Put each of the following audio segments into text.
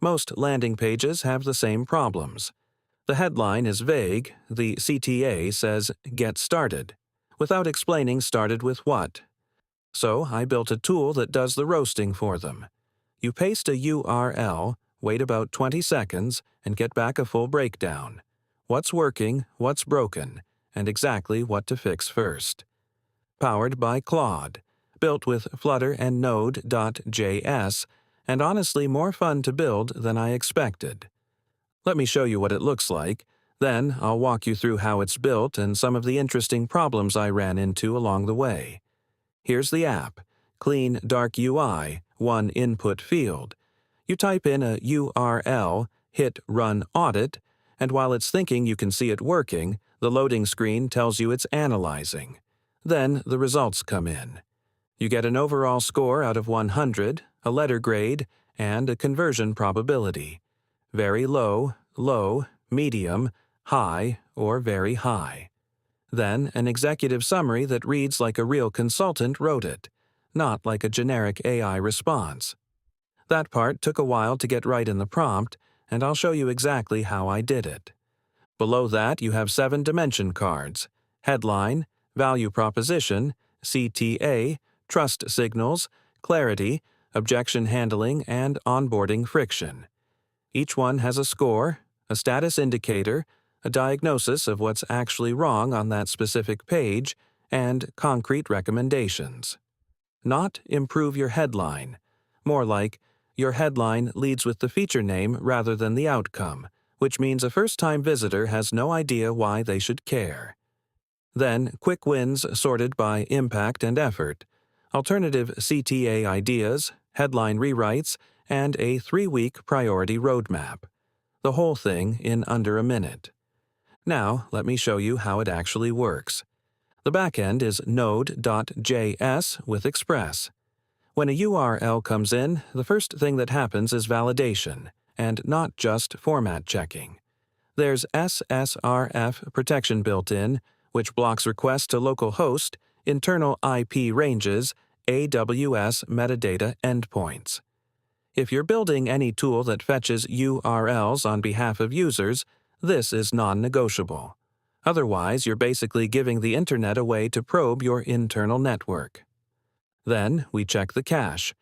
Most landing pages have the same problems. The headline is vague, the CTA says "Get Started," without explaining started with what. So I built a tool that does the roasting for them. You paste a URL, wait about 20 seconds, and get back a full breakdown. What's working, what's broken, and exactly what to fix first. Powered by Claude, built with Flutter and Node.js, and honestly more fun to build than I expected. Let me show you what it looks like, then I'll walk you through how it's built and some of the interesting problems I ran into along the way. Here's the app. Clean, dark UI, one input field. You type in a URL, hit Run Audit, and while it's thinking you can see it working, the loading screen tells you it's analyzing. Then the results come in. You get an overall score out of 100, a letter grade, and a conversion probability. Very low, low, medium, high, or very high. Then an executive summary that reads like a real consultant wrote it, not like a generic AI response. That part took a while to get right in the prompt, and I'll show you exactly how I did it. Below that you have 7 dimension cards: headline, value proposition, CTA, trust signals, clarity, objection handling, and onboarding friction. Each one has a score, a status indicator, a diagnosis of what's actually wrong on that specific page, and concrete recommendations. Not improve your headline. More like, your headline leads with the feature name rather than the outcome, which means a first-time visitor has no idea why they should care. Then, quick wins sorted by impact and effort, alternative CTA ideas, headline rewrites, and a 3-week priority roadmap. The whole thing in under a minute. Now, let me show you how it actually works. The backend is Node.js with Express. When a URL comes in, the first thing that happens is validation, and not just format checking. There's SSRF protection built in, which blocks requests to localhost, internal IP ranges, AWS metadata endpoints. If you're building any tool that fetches URLs on behalf of users, this is non-negotiable. Otherwise, you're basically giving the internet a way to probe your internal network. Then, we check the cache.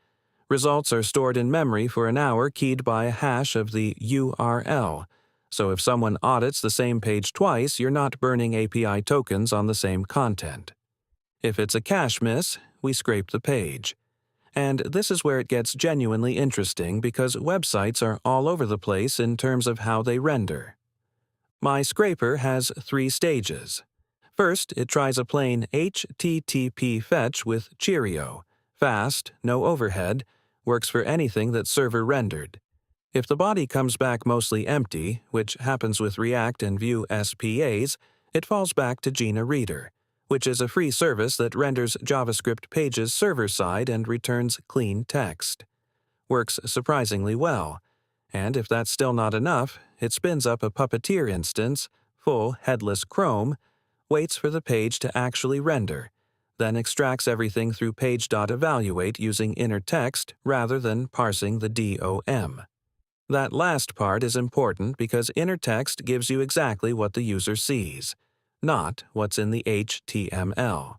Results are stored in memory for an hour keyed by a hash of the URL, so if someone audits the same page twice, you're not burning API tokens on the same content. If it's a cache miss, we scrape the page. And this is where it gets genuinely interesting because websites are all over the place in terms of how they render. My scraper has 3 stages. First, it tries a plain HTTP fetch with Cheerio, fast, no overhead, works for anything that's server rendered. If the body comes back mostly empty, which happens with React and Vue SPAs, it falls back to Jina Reader, which is a free service that renders JavaScript pages server-side and returns clean text. Works surprisingly well, and if that's still not enough, it spins up a Puppeteer instance, full headless Chrome, waits for the page to actually render, then extracts everything through page.evaluate using inner text rather than parsing the DOM. That last part is important because inner text gives you exactly what the user sees, not what's in the HTML.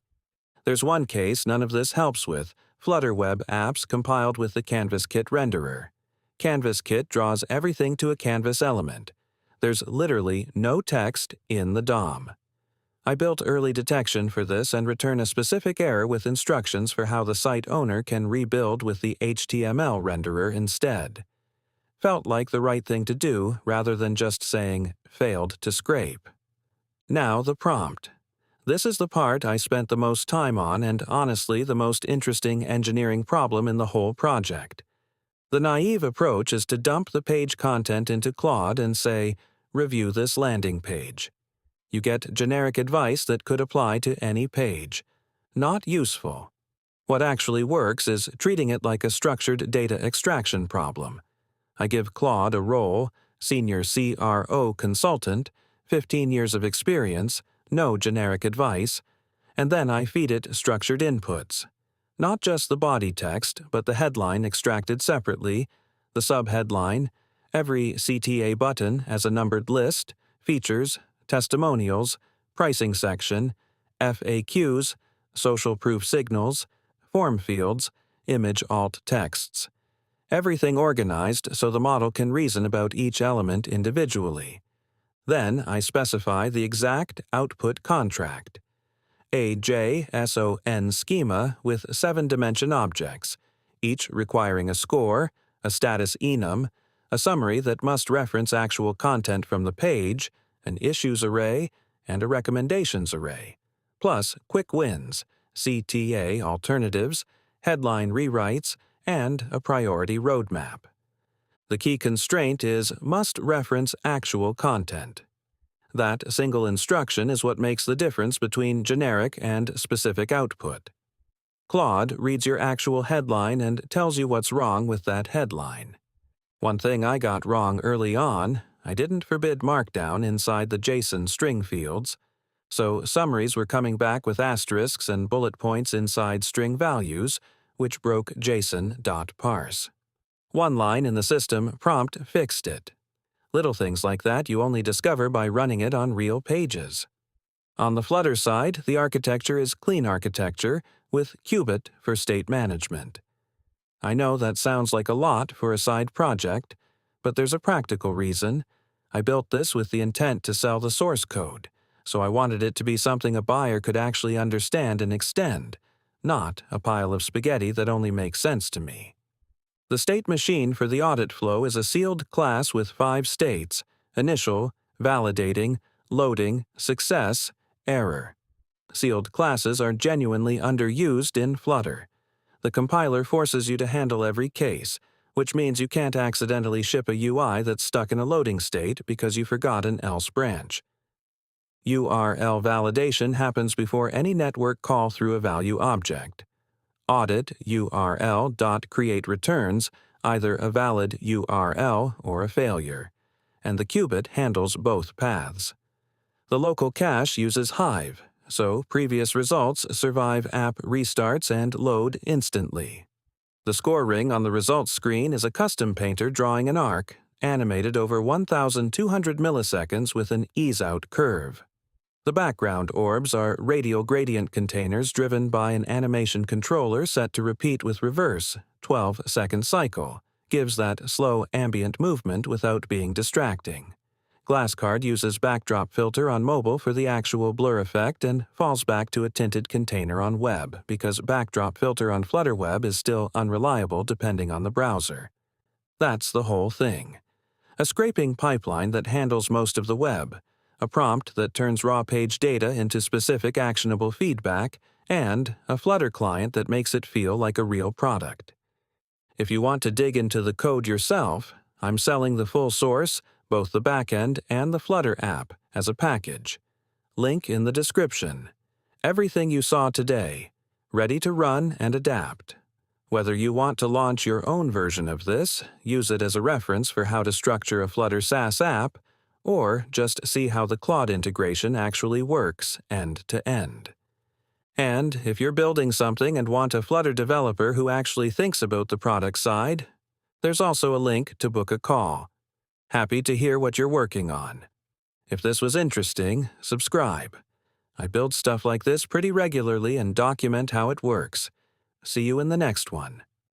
There's one case none of this helps with: Flutter Web apps compiled with the CanvasKit renderer. CanvasKit draws everything to a canvas element. There's literally no text in the DOM. I built early detection for this and return a specific error with instructions for how the site owner can rebuild with the HTML renderer instead. Felt like the right thing to do rather than just saying, failed to scrape. Now the prompt. This is the part I spent the most time on and honestly the most interesting engineering problem in the whole project. The naive approach is to dump the page content into Claude and say, review this landing page. You get generic advice that could apply to any page. Not useful. What actually works is treating it like a structured data extraction problem. I give Claude a role, Senior CRO Consultant, 15 years of experience, no generic advice, and then I feed it structured inputs. Not just the body text, but the headline extracted separately, the subheadline, Every CTA button has a numbered list, features, testimonials, pricing section, FAQs, social proof signals, form fields, image alt texts. Everything organized so the model can reason about each element individually. Then I specify the exact output contract. A JSON schema with 7-dimension objects, each requiring a score, a status enum, a summary that must reference actual content from the page, an issues array, and a recommendations array, plus quick wins, CTA alternatives, headline rewrites, and a priority roadmap. The key constraint is must reference actual content. That single instruction is what makes the difference between generic and specific output. Claude reads your actual headline and tells you what's wrong with that headline. One thing I got wrong early on, I didn't forbid Markdown inside the JSON string fields, so summaries were coming back with asterisks and bullet points inside string values, which broke JSON.parse. One line in the system prompt fixed it. Little things like that you only discover by running it on real pages. On the Flutter side, the architecture is clean architecture with Cubit for state management. I know that sounds like a lot for a side project, but there's a practical reason. I built this with the intent to sell the source code, so I wanted it to be something a buyer could actually understand and extend, not a pile of spaghetti that only makes sense to me. The state machine for the audit flow is a sealed class with 5 states: initial, validating, loading, success, error. Sealed classes are genuinely underused in Flutter. The compiler forces you to handle every case, which means you can't accidentally ship a UI that's stuck in a loading state because you forgot an else branch. URL validation happens before any network call through a value object. Audit URL.create returns either a valid URL or a failure, and the Cubit handles both paths. The local cache uses Hive, so previous results survive app restarts and load instantly. The score ring on the results screen is a custom painter drawing an arc, animated over 1,200 milliseconds with an ease-out curve. The background orbs are radial gradient containers driven by an animation controller set to repeat with reverse, 12-second cycle, gives that slow ambient movement without being distracting. GlassCard uses backdrop filter on mobile for the actual blur effect and falls back to a tinted container on web because backdrop filter on Flutter Web is still unreliable depending on the browser. That's the whole thing. A scraping pipeline that handles most of the web, a prompt that turns raw page data into specific actionable feedback, and a Flutter client that makes it feel like a real product. If you want to dig into the code yourself, I'm selling the full source, both the backend and the Flutter app, as a package. Link in the description. Everything you saw today, ready to run and adapt. Whether you want to launch your own version of this, use it as a reference for how to structure a Flutter SaaS app, or just see how the Claude integration actually works end to end. And if you're building something and want a Flutter developer who actually thinks about the product side, there's also a link to book a call. Happy to hear what you're working on. If this was interesting, subscribe. I build stuff like this pretty regularly and document how it works. See you in the next one.